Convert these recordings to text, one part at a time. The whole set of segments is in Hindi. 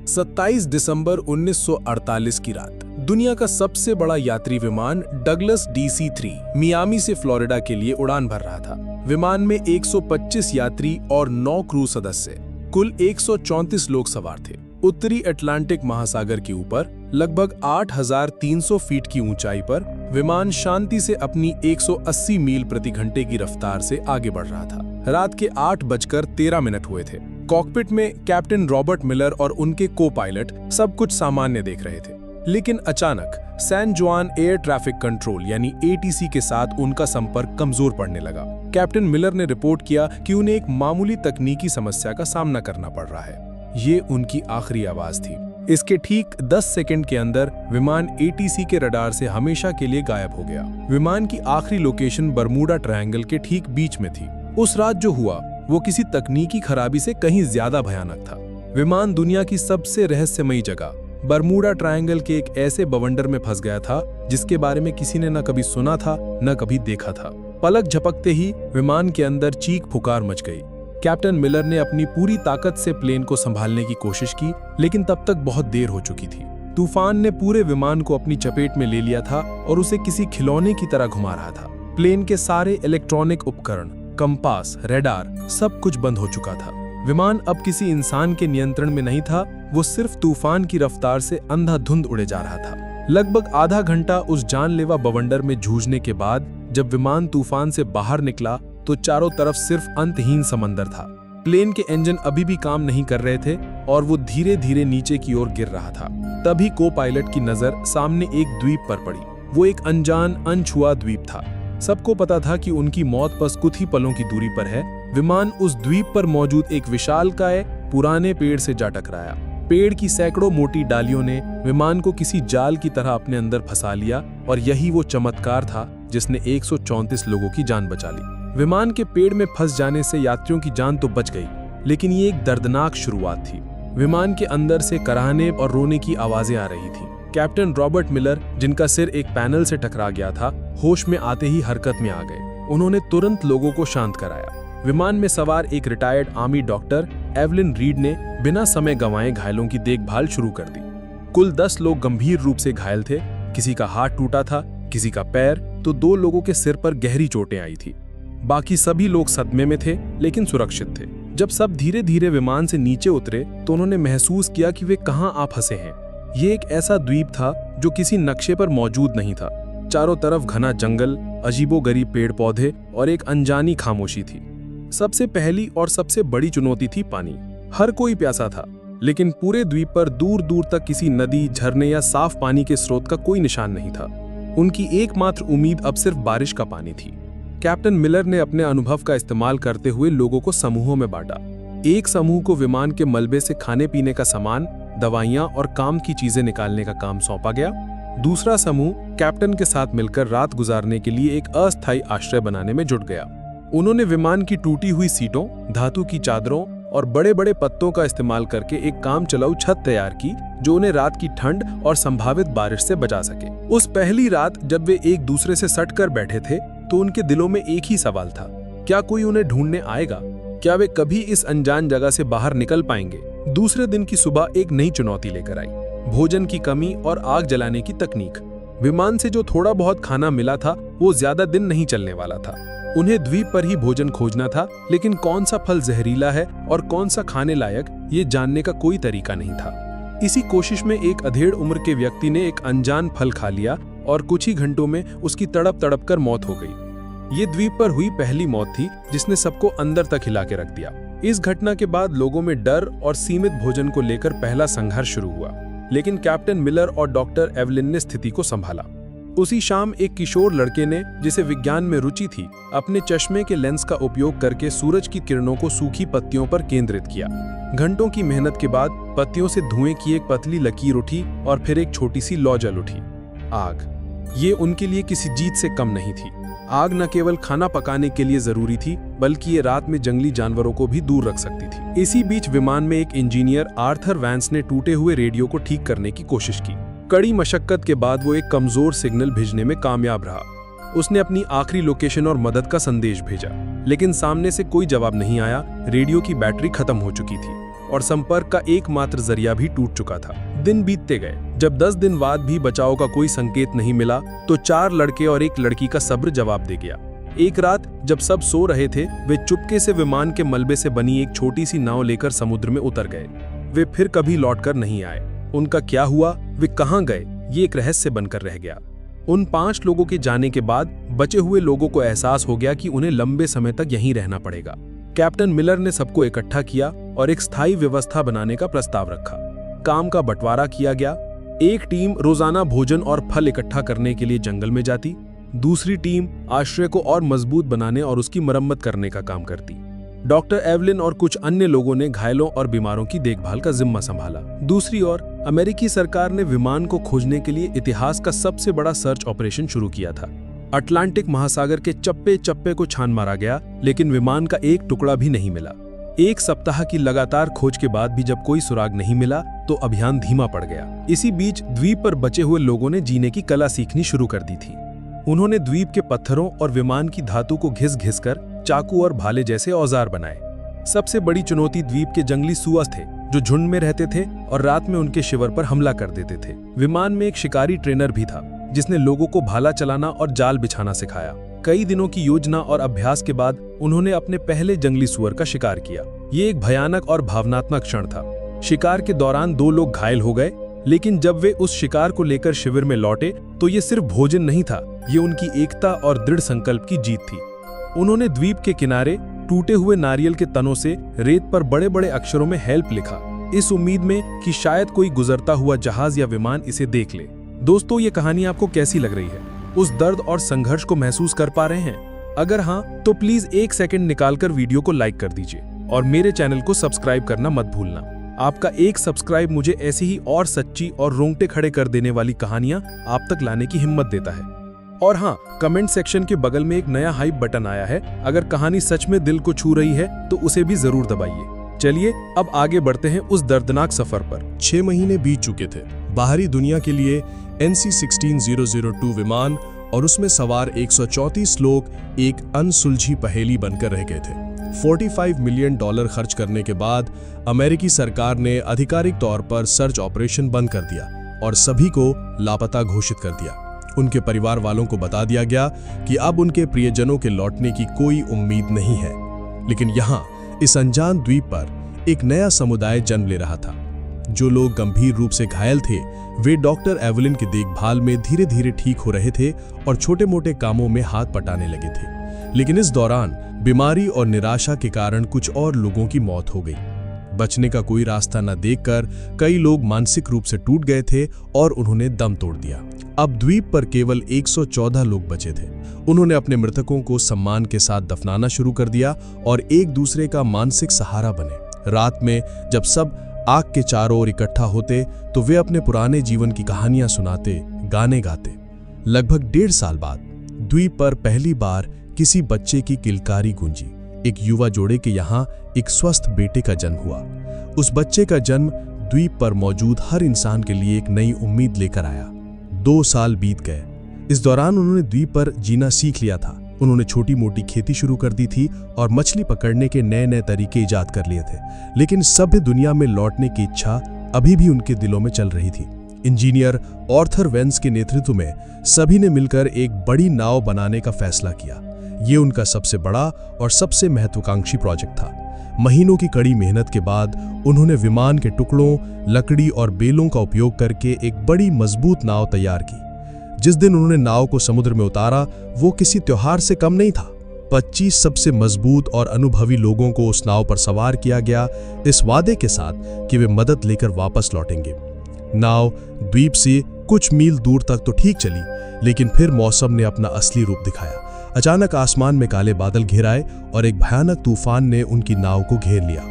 27 दिसंबर 1948 की रात दुनिया का सबसे बड़ा यात्री विमान डगलस DC-3 मियामी से फ्लोरिडा के लिए उड़ान भर रहा था। विमान में 125 यात्री और 9 क्रू सदस्य, कुल 134 लोग सवार थे। उत्तरी अटलांटिक महासागर के ऊपर लगभग 8,300 फीट की ऊंचाई पर विमान शांति से अपनी 180 मील प्रति घंटे की रफ्तार से आगे बढ़ रहा था। रात के 8:13 हुए थे। कॉकपिट में कैप्टन रॉबर्ट मिलर और उनके को पायलट सब कुछ सामान्य देख रहे थे, लेकिन अचानक सैन जुआन एयर ट्रैफिक कंट्रोल यानी ATC के साथ उनका संपर्क कमजोर पड़ने लगा। कैप्टन मिलर ने रिपोर्ट किया कि उन्हें एक मामूली तकनीकी समस्या का सामना करना पड़ रहा है। ये उनकी आखिरी आवाज थी। इसके ठीक 10 सेकंड के अंदर विमान ATC के रडार से हमेशा के लिए गायब हो गया। विमान की आखिरी लोकेशन बरमूडा ट्रायंगल के ठीक बीच में थी। उस रात जो हुआ वो किसी तकनीकी खराबी से कहीं ज्यादा भयानक था। विमान दुनिया की सबसे रहस्यमयी जगह बरमूडा ट्रायंगल के एक ऐसे बवंडर में फंस गया था जिसके बारे में किसी ने न कभी सुना था न कभी देखा था। पलक झपकते ही विमान के अंदर चीख पुकार मच गई। कैप्टन मिलर ने अपनी पूरी ताकत से प्लेन को संभालने की कोशिश की, लेकिन तब तक बहुत देर हो चुकी थी। तूफान ने पूरे विमान को अपनी चपेट में ले लिया था और उसे किसी खिलौने की तरह घुमा रहा था। प्लेन के सारे इलेक्ट्रॉनिक उपकरण, कंपास, रेडार सब कुछ बंद हो चुका था। विमान अब किसी इंसान के नियंत्रण में नहीं था, वो सिर्फ तूफान की रफ्तार से अंधाधुंध उड़े जा रहा था। लगभग आधा घंटा उस जानलेवा बवंडर में जूझने के बाद जब विमान तूफान से बाहर निकला तो चारों तरफ सिर्फ अंतहीन समंदर था। प्लेन के इंजन अभी भी काम नहीं कर रहे थे और वो धीरे धीरे नीचे की ओर गिर रहा था। तभी को पायलट की नजर सामने एक द्वीप पर पड़ी। वो एक अनजान, अनछुआ द्वीप था। सबको पता था कि उनकी मौत बस कुछ ही पलों की दूरी पर है। विमान उस द्वीप पर मौजूद एक विशालकाय पुराने पेड़ से जा टकराया। पेड़ की सैकड़ों मोटी डालियों ने विमान को किसी जाल की तरह अपने अंदर फंसा लिया और यही वो चमत्कार था जिसने 134 लोगों की जान बचा ली। विमान के पेड़ में फंस जाने से यात्रियों की जान तो बच गई, लेकिन ये एक दर्दनाक शुरुआत थी। विमान के अंदर से कराहने और रोने की आवाजें आ रही थी। कैप्टन रॉबर्ट मिलर, जिनका सिर एक पैनल से टकरा गया था, होश में आते ही हरकत में आ गए। उन्होंने तुरंत लोगों को शांत कराया। विमान में सवार एक retired army doctor Evelyn read ने बिना समय गंवाए घायलों की देखभाल शुरू कर दी। कुल 10 लोग गंभीर रूप से घायल थे। किसी का हाथ टूटा था, किसी का पैर, तो 2 लोगों के सिर पर गहरी चोटें आई थी। बाकी सभी लोग सदमे में थे लेकिन सुरक्षित थे। जब सब धीरे धीरे विमान से नीचे उतरे तो उन्होंने महसूस किया कि वे कहां आ फंसे हैं। ये एक ऐसा द्वीप था जो किसी नक्शे पर मौजूद नहीं था। चारों तरफ घना जंगल, अजीबोगरीब पेड़ पौधे और एक अनजानी खामोशी थी। सबसे पहली और सबसे बड़ी चुनौती थी पानी। हर कोई प्यासा था, लेकिन पूरे द्वीप पर दूर दूर तक किसी नदी, झरने या साफ पानी के स्रोत का कोई निशान नहीं था। उनकी एकमात्र उम्मीद अब सिर्फ बारिश का पानी थी। कैप्टन मिलर ने अपने अनुभव का इस्तेमाल करते हुए लोगों को समूहों में बांटा। एक समूह को विमान के मलबे से खाने पीने का सामान, दवाइयां और काम की चीजें निकालने का काम सौंपा गया। दूसरा समूह कैप्टन के साथ मिलकर रात गुजारने के लिए एक अस्थायी आश्रय बनाने में जुट गया। उन्होंने विमान की टूटी हुई सीटों, धातु की चादरों और बड़े बड़े पत्तों का इस्तेमाल करके एक काम चलाऊ छत तैयार की जो उन्हें रात की ठंड और संभावित बारिश से बचा सके। उस पहली रात जब वे एक दूसरे से सट कर बैठे थे तो उनके दिलों में एक ही सवाल था, क्या कोई उन्हें ढूंढने आएगा? क्या वे कभी इस अनजान जगह से बाहर निकल पाएंगे? दूसरे दिन की सुबह एक नई चुनौती लेकर आई, भोजन की कमी और आग जलाने की तकनीक। विमान से जो थोड़ा बहुत खाना मिला था वो ज्यादा दिन नहीं चलने वाला था। उन्हें द्वीप पर ही भोजन खोजना था, लेकिन कौन सा फल जहरीला है और कौन सा खाने लायक, ये जानने का कोई तरीका नहीं था। इसी कोशिश में एक अधेड़ उम्र के व्यक्ति ने एक अनजान फल खा लिया और कुछ ही घंटों में उसकी तड़प तड़प कर मौत हो गई। ये द्वीप पर हुई पहली मौत थी जिसने सबको अंदर तक हिला के रख दिया। इस घटना के बाद लोगों में डर और सीमित भोजन को लेकर पहला संघर्ष शुरू हुआ, लेकिन कैप्टन मिलर और डॉक्टर एवलिन ने स्थिति को संभाला। उसी शाम एक किशोर लड़के ने, जिसे विज्ञान में रुचि थी, अपने चश्मे के लेंस का उपयोग करके सूरज की किरणों को सूखी पत्तियों पर केंद्रित किया। घंटों की मेहनत के बाद पत्तियों से धुएं की एक पतली लकीर उठी और फिर एक छोटी सी लौ जल उठी। आग। ये उनके लिए किसी जीत से कम नहीं थी। आग न केवल खाना पकाने के लिए जरूरी थी, बल्कि ये रात में जंगली जानवरों को भी दूर रख सकती थी। इसी बीच विमान में एक इंजीनियर आर्थर वैंस ने टूटे हुए रेडियो को ठीक करने की कोशिश की। कड़ी मशक्कत के बाद वो एक कमजोर सिग्नल भेजने में कामयाब रहा। उसने अपनी आखिरी लोकेशन और मदद का संदेश भेजा, लेकिन सामने से कोई जवाब नहीं आया। रेडियो की बैटरी खत्म हो चुकी थी। और संपर्क का एकमात्र जरिया भी टूट चुका था। दिन बीतते गए। जब 10 दिन बाद भी बचाव का कोई संकेत नहीं मिला तो 4 लड़के और एक लड़की का सब्र जवाब दे गया। एक रात जब सब सो रहे थे, वे चुपके से विमान के मलबे से बनी एक छोटी सी नाव लेकर समुद्र में उतर गए। वे फिर कभी लौटकर नहीं आए। उनका क्या हुआ, वे कहां गए, ये एक रहस्य बनकर रह गया। उन 5 लोगों के जाने के बाद बचे हुए लोगों को एहसास हो गया कि उन्हें लंबे समय तक यहीं रहना पड़ेगा। कैप्टन मिलर ने सबको इकट्ठा किया और एक स्थायी व्यवस्था बनाने का प्रस्ताव रखा। काम का बंटवारा किया गया। एक टीम रोजाना भोजन और फल इकट्ठा करने के लिए जंगल में जाती, दूसरी टीम आश्रय को और मजबूत बनाने और उसकी मरम्मत करने का काम करती। डॉक्टर एवलिन और कुछ अन्य लोगों ने घायलों और बीमारों की देखभाल का जिम्मा संभाला। दूसरी ओर अमेरिकी सरकार ने विमान को खोजने के लिए इतिहास का सबसे बड़ा सर्च ऑपरेशन शुरू किया था। अटलांटिक महासागर के चप्पे चप्पे को छान मारा गया, लेकिन विमान का एक टुकड़ा भी नहीं मिला। 1 सप्ताह की लगातार खोज के बाद भी जब कोई सुराग नहीं मिला तो अभियान धीमा पड़ गया। इसी बीच द्वीप पर बचे हुए लोगों ने जीने की कला सीखनी शुरू कर दी थी। उन्होंने द्वीप के पत्थरों और विमान की धातु को घिस-घिस कर चाकू और भाले जैसे औजार बनाए। सबसे बड़ी चुनौती द्वीप के जंगली सुअर थे, जो झुंड में रहते थे और रात में उनके शिविर पर हमला कर देते थे। विमान में एक शिकारी ट्रेनर भी था, जिसने लोगों को भाला चलाना और जाल बिछाना सिखाया। कई दिनों की योजना और अभ्यास के बाद उन्होंने अपने पहले जंगली सुअर का शिकार किया। ये एक भयानक और भावनात्मक क्षण था। शिकार के दौरान 2 लोग घायल हो गए, लेकिन जब वे उस शिकार को लेकर शिविर में लौटे तो ये सिर्फ भोजन नहीं था, ये उनकी एकता और दृढ़ संकल्प की जीत थी। उन्होंने द्वीप के किनारे टूटे हुए नारियल के तनों से रेत पर बड़े-बड़े अक्षरों में हेल्प लिखा, इस उम्मीद में कि शायद कोई गुजरता हुआ जहाज या विमान इसे देख ले। दोस्तों, ये कहानी आपको कैसी लग रही है? उस दर्द और संघर्ष को महसूस कर पा रहे हैं? अगर हाँ, तो प्लीज 1 सेकंड निकालकर वीडियो को लाइक कर दीजिए और मेरे चैनल को सब्सक्राइब करना मत भूलना। आपका एक सब्सक्राइब मुझे ऐसी ही और सच्ची और रोंगटे खड़े कर देने वाली कहानियां आप तक लाने की हिम्मत देता है। और हाँ, कमेंट सेक्शन के बगल में एक नया हाइप बटन आया है। अगर कहानी सच में दिल को छू रही है तो उसे भी जरूर दबाइए। चलिए अब आगे बढ़ते हैं उस दर्दनाक सफर पर। 6 महीने बीत चुके थे। बाहरी दुनिया के लिए NC-16002 विमान और उसमें सवार 134 लोग एक अनसुलझी पहेली बनकर रह गए थे। $45 मिलियन खर्च करने के बाद अमेरिकी सरकार ने आधिकारिक तौर पर सर्च ऑपरेशन बंद कर दिया और सभी को लापता घोषित कर दिया। उनके परिवार वालों को बता दिया गया कि अब उनके प्रियजनों के लौटने की कोई उम्मीद नहीं है। लेकिन यहाँ इस अनजान द्वीप पर एक नया समुदाय जन्म ले रहा था। जो लोग गंभीर रूप से घायल थे, वे डॉक्टर एवलिन की देखभाल में धीरे धीरे ठीक हो रहे थे और छोटे मोटे कामों में हाथ बटाने लगे थे। लेकिन इस दौरान बीमारी और निराशा के कारण कुछ और लोगों की मौत हो गई। बचने का कोई रास्ता न देखकर कई लोग मानसिक रूप से टूट गए थे और उन्होंने दम तोड़ दिया। अब द्वीप पर केवल 114 लोग बचे थे। उन्होंने अपने मृतकों को सम्मान के साथ दफनाना शुरू कर दिया और एक दूसरे का मानसिक सहारा बने। रात में जब सब आग के चारों ओर इकट्ठा होते तो वे अपने पुराने जीवन की कहानियां सुनाते, गाने गाते। लगभग 1.5 साल बाद द्वीप पर पहली बार किसी बच्चे की किलकारी गूंजी। एक युवा जोड़े के यहाँ एक स्वस्थ बेटे का जन्म हुआ। उस बच्चे का जन्म द्वीप पर मौजूद हर इंसान के लिए एक नई उम्मीद लेकर आया। 2 साल बीत गए। इस दौरान उन्होंने द्वीप पर जीना सीख लिया था। उन्होंने छोटी मोटी खेती शुरू कर दी थी और मछली पकड़ने के नए नए तरीके इजाद कर लिए थे। लेकिन सभ्य दुनिया में लौटने की इच्छा अभी भी उनके दिलों में चल रही थी। इंजीनियर आर्थर वेंस के नेतृत्व में सभी ने मिलकर एक बड़ी नाव बनाने का फैसला किया। ये उनका सबसे बड़ा और सबसे महत्वाकांक्षी प्रोजेक्ट था। महीनों की कड़ी मेहनत के बाद उन्होंने विमान के टुकड़ों, लकड़ी और बेलों का उपयोग करके एक बड़ी मजबूत नाव तैयार की। जिस दिन उन्होंने नाव को समुद्र में उतारा, वो किसी त्योहार से कम नहीं था। 25 सबसे मजबूत और अनुभवी लोगों को उस नाव पर सवार किया गया, इस वादे के साथ कि वे मदद लेकर वापस लौटेंगे। नाव द्वीप से कुछ मील दूर तक तो ठीक चली, लेकिन फिर मौसम ने अपना असली रूप दिखाया। अचानक आसमान में काले बादल घिर आए और एक भयानक तूफान ने उनकी नाव को घेर लिया।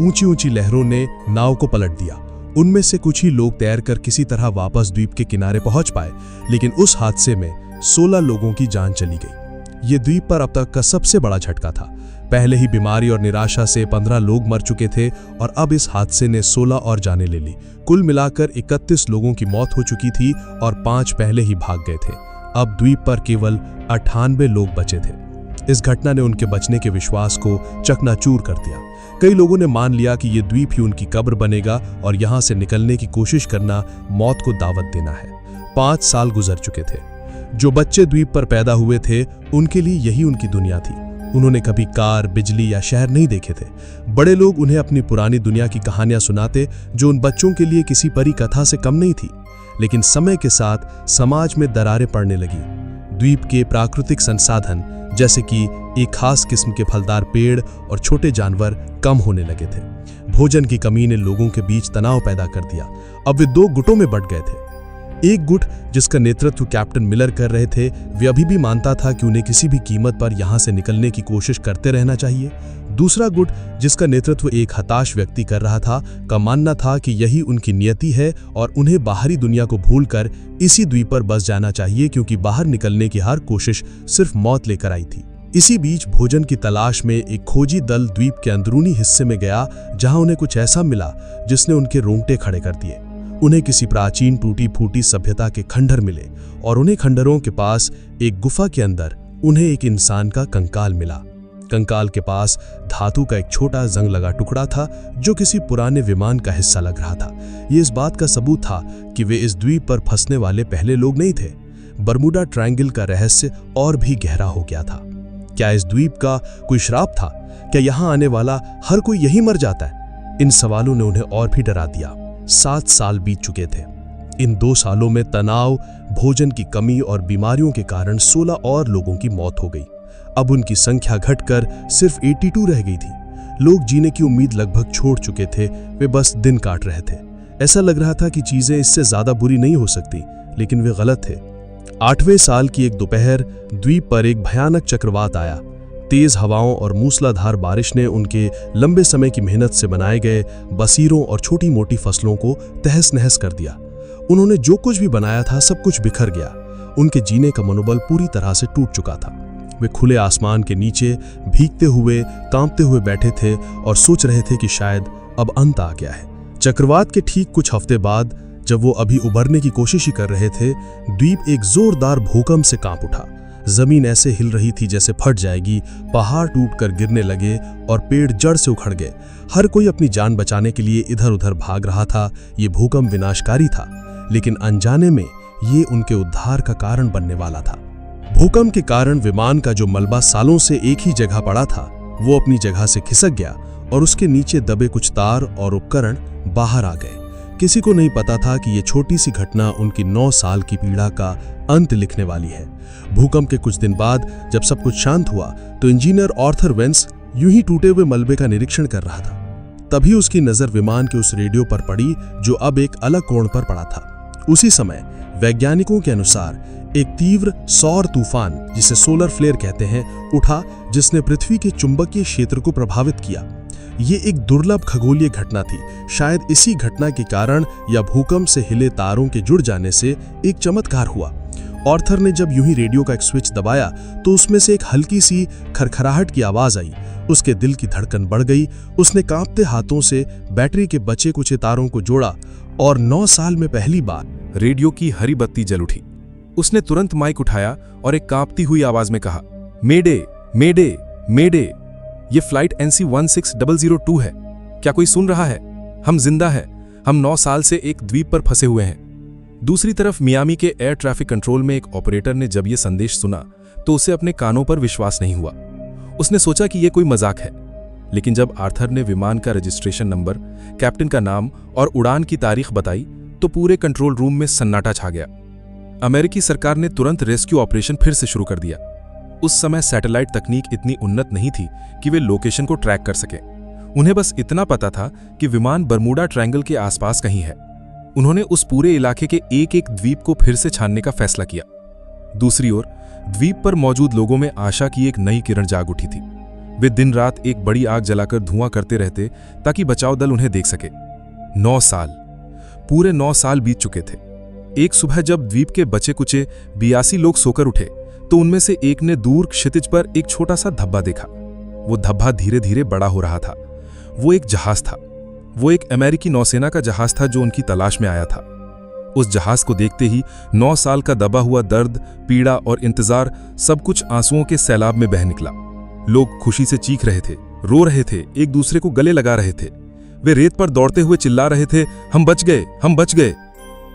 ऊंची ऊंची लहरों ने नाव को पलट दिया। उनमें से कुछ ही लोग तैरकर किसी तरह वापस द्वीप के किनारे पहुंच पाए, लेकिन उस हादसे में 16 लोगों की जान चली गई। ये द्वीप पर अब तक का सबसे बड़ा झटका था। पहले ही बीमारी और निराशा से 15 लोग मर चुके थे और अब इस हादसे ने 16 और जानें ले ली। कुल मिलाकर 31 लोगों की मौत हो चुकी थी और 5 पहले ही भाग गए थे। अब द्वीप पर केवल 98 लोग बचे थे। इस घटना ने उनके बचने के विश्वास को चकनाचूर कर दिया। कई लोगों ने मान लिया कि ये द्वीप ही उनकी कब्र बनेगा और यहाँ से निकलने की कोशिश करना मौत को दावत देना है। 5 साल गुजर चुके थे। जो बच्चे द्वीप पर पैदा हुए थे उनके लिए यही उनकी दुनिया थी। उन्होंने कभी कार, बिजली या शहर नहीं देखे थे। बड़े लोग उन्हें अपनी पुरानी दुनिया की कहानियां सुनाते जो उन बच्चों के लिए किसी परी कथा से कम नहीं थी। लेकिन समय के साथ समाज में दरारें पड़ने लगी। द्वीप के प्राकृतिक संसाधन जैसे कि एक खास किस्म के फलदार पेड़ और छोटे जानवर कम होने लगे थे। भोजन की कमी ने लोगों के बीच तनाव पैदा कर दिया। अब वे 2 गुटों में बंट गए थे। एक गुट जिसका नेतृत्व कैप्टन मिलर कर रहे थे, वे अभी भी मानता था कि उन्हें किसी भी कीमत पर यहां से निकलने की कोशिश करते रहना चाहिए। दूसरा गुट जिसका नेतृत्व एक हताश व्यक्ति कर रहा था, का मानना था कि यही उनकी नियति है और उन्हें बाहरी दुनिया को भूलकर इसी द्वीप पर बस जाना चाहिए, क्योंकि बाहर निकलने की हर कोशिश सिर्फ मौत लेकर आई थी। इसी बीच भोजन की तलाश में एक खोजी दल द्वीप के अंदरूनी हिस्से में गया, जहां उन्हें कुछ ऐसा मिला जिसने उनके रोंगटे खड़े कर दिए। उन्हें किसी प्राचीन टूटी फूटी सभ्यता के खंडहर मिले और उन्हें खंडहरों के पास एक गुफा के अंदर उन्हें एक इंसान का कंकाल मिला। कंकाल के पास धातु का एक छोटा जंग लगा टुकड़ा था जो किसी पुराने विमान का हिस्सा लग रहा था। ये इस बात का सबूत था कि वे इस द्वीप पर फंसने वाले पहले लोग नहीं थे। बर्मुडा ट्रायंगल का रहस्य और भी गहरा हो गया था। क्या इस द्वीप का कोई श्राप था? क्या यहाँ आने वाला हर कोई यही मर जाता है? इन सवालों ने उन्हें और भी डरा दिया। 7 साल बीत चुके थे। इन 2 सालों में तनाव, भोजन की कमी और बीमारियों के कारण 16 और लोगों की मौत हो गई। अब उनकी संख्या घटकर सिर्फ 82 रह गई थी। लोग जीने की उम्मीद लगभग छोड़ चुके थे, वे बस दिन काट रहे थे। ऐसा लग रहा था कि चीजें इससे ज्यादा बुरी नहीं हो सकती, लेकिन वे गलत थे। 8वें साल की एक दोपहर द्वीप पर एक भयानक चक्रवात आया। तेज हवाओं और मूसलाधार बारिश ने उनके लंबे समय की मेहनत से बनाए गए बसीरों और छोटी मोटी फसलों को तहस नहस कर दिया। उन्होंने जो कुछ भी बनाया था सब कुछ बिखर गया। उनके जीने का मनोबल पूरी तरह से टूट चुका था। वे खुले आसमान के नीचे भीगते हुए, कांपते हुए बैठे थे और सोच रहे थे कि शायद अब अंत आ गया है। चक्रवात के ठीक कुछ हफ्ते बाद, जब वो अभी उबरने की कोशिश ही कर रहे थे, द्वीप एक जोरदार भूकंप से कांप उठा। जमीन ऐसे हिल रही थी जैसे फट जाएगी, पहाड़ टूटकर गिरने लगे और पेड़ जड़ से उखड़ गए। हर कोई अपनी जान बचाने के लिए इधर उधर भाग रहा था। ये भूकंप विनाशकारी था, लेकिन अनजाने में ये उनके उद्धार का कारण बनने वाला था। भूकंप के कारण विमान का जो मलबा सालों से एक ही जगह पड़ा था, वो अपनी जगह से खिसक गया और उसके नीचे दबे कुछ तार और उपकरण बाहर आ गए। किसी को नहीं पता था कि ये छोटी सी घटना उनकी 9 साल की पीड़ा का अंत लिखने वाली है। भूकंप के कुछ दिन बाद जब सब कुछ शांत हुआ, तो इंजीनियर आर्थर वेंस यूं ही टूटे हुए मलबे का निरीक्षण कर रहा था। तभी उसकी नजर विमान के उस रेडियो पर पड़ी जो अब एक अलग कोण पर पड़ा था। उसी समय वैज्ञानिकों के अनुसार एक तीव्र सौर तूफान, जिसे सोलर फ्लेयर कहते हैं, उठा, जिसने पृथ्वी के चुंबकीय क्षेत्र को प्रभावित किया। ये एक दुर्लभ खगोलीय घटना थी। शायद इसी घटना के कारण या भूकंप से हिले तारों के जुड़ जाने से एक चमत्कार हुआ। आर्थर ने जब यूं ही रेडियो का एक स्विच दबाया तो उसमें से एक हल्की सी खरखराहट की आवाज आई। उसके दिल की धड़कन बढ़ गई। उसने कांपते हाथों से बैटरी के बचे कुछ तारों को जोड़ा और 9 साल में पहली बार रेडियो की हरी बत्ती जल उठी। उसने तुरंत माइक उठाया और एक कांपती हुई आवाज में कहा, मेडे मेडे मेडे, ये फ्लाइट NC-16002 है। क्या कोई सुन रहा है? हम जिंदा हैं। हम 9 साल से एक द्वीप पर फंसे हुए हैं। दूसरी तरफ मियामी के एयर ट्रैफिक कंट्रोल में एक ऑपरेटर ने जब ये संदेश सुना तो उसे अपने कानों पर विश्वास नहीं हुआ। उसने सोचा कि ये कोई मजाक है, लेकिन जब आर्थर ने विमान का रजिस्ट्रेशन नंबर, कैप्टन का नाम और उड़ान की तारीख बताई तो पूरे कंट्रोल रूम में सन्नाटा छा गया। अमेरिकी सरकार ने तुरंत रेस्क्यू ऑपरेशन फिर से शुरू कर दिया। उस समय सैटेलाइट तकनीक इतनी उन्नत नहीं थी कि वे लोकेशन को ट्रैक कर सके। उन्हें बस इतना पता था कि विमान बर्मुडा ट्रायंगल के आसपास कहीं है। उन्होंने उस पूरे इलाके के एक एक द्वीप को फिर से छानने का फैसला किया। दूसरी ओर द्वीप पर मौजूद लोगों में आशा की एक नई किरण जाग उठी थी। वे दिन रात एक बड़ी आग जलाकर धुआं करते रहते ताकि बचाव दल उन्हें देख सके। 9 साल, पूरे 9 साल बीत चुके थे। एक सुबह जब द्वीप के बचे कुचे 82 लोग सोकर उठे तो उनमें से एक ने दूर क्षितिज पर एक छोटा सा धब्बा देखा। वो धब्बा धीरे धीरे बड़ा हो रहा था। वो एक जहाज था। वो एक अमेरिकी नौसेना का जहाज था जो उनकी तलाश में आया था। उस जहाज को देखते ही 9 साल का दबा हुआ दर्द, पीड़ा और इंतजार सब कुछ आंसुओं के सैलाब में बह निकला। लोग खुशी से चीख रहे थे, रो रहे थे, एक दूसरे को गले लगा रहे थे। वे रेत पर दौड़ते हुए चिल्ला रहे थे, हम बच गए, हम बच गए।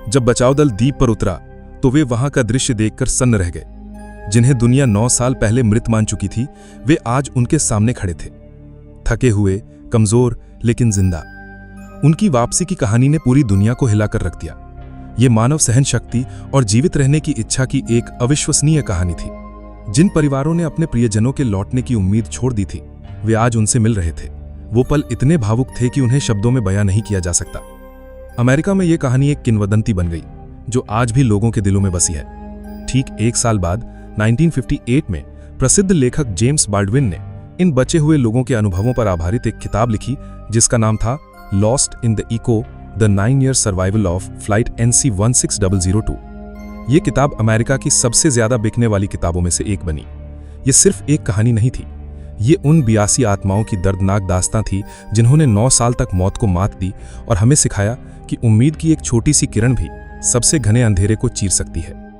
जब बचाव दल द्वीप पर उतरा तो वे वहां का दृश्य देखकर सन्न रह गए। जिन्हें दुनिया 9 साल पहले मृत मान चुकी थी, वे आज उनके सामने खड़े थे, थके हुए, कमजोर लेकिन जिंदा। उनकी वापसी की कहानी ने पूरी दुनिया को हिलाकर रख दिया। ये मानव सहन शक्ति और जीवित रहने की इच्छा की एक अविश्वसनीय कहानी थी। जिन परिवारों ने अपने प्रियजनों के लौटने की उम्मीद छोड़ दी थी, वे आज उनसे मिल रहे थे। वो पल इतने भावुक थे कि उन्हें शब्दों में बयां नहीं किया जा सकता। अमेरिका में यह कहानी एक किंवदंती बन गई, जो आज भी लोगों के दिलों में बसी है। ठीक 1 साल बाद 1958 में प्रसिद्ध लेखक जेम्स बाल्डविन ने इन बचे हुए लोगों के अनुभवों पर आधारित एक किताब लिखी, जिसका नाम था lost in the echo, the 9-year survival of flight NC-16002। ये किताब अमेरिका की सबसे ज्यादा बिकने वाली किताबों में से एक बनी। ये सिर्फ एक कहानी नहीं थी, ये उन 82 आत्माओं की दर्दनाक दास्तां थी जिन्होंने 9 साल तक मौत को मात दी और हमें सिखाया कि उम्मीद की एक छोटी सी किरण भी सबसे घने अंधेरे को चीर सकती है।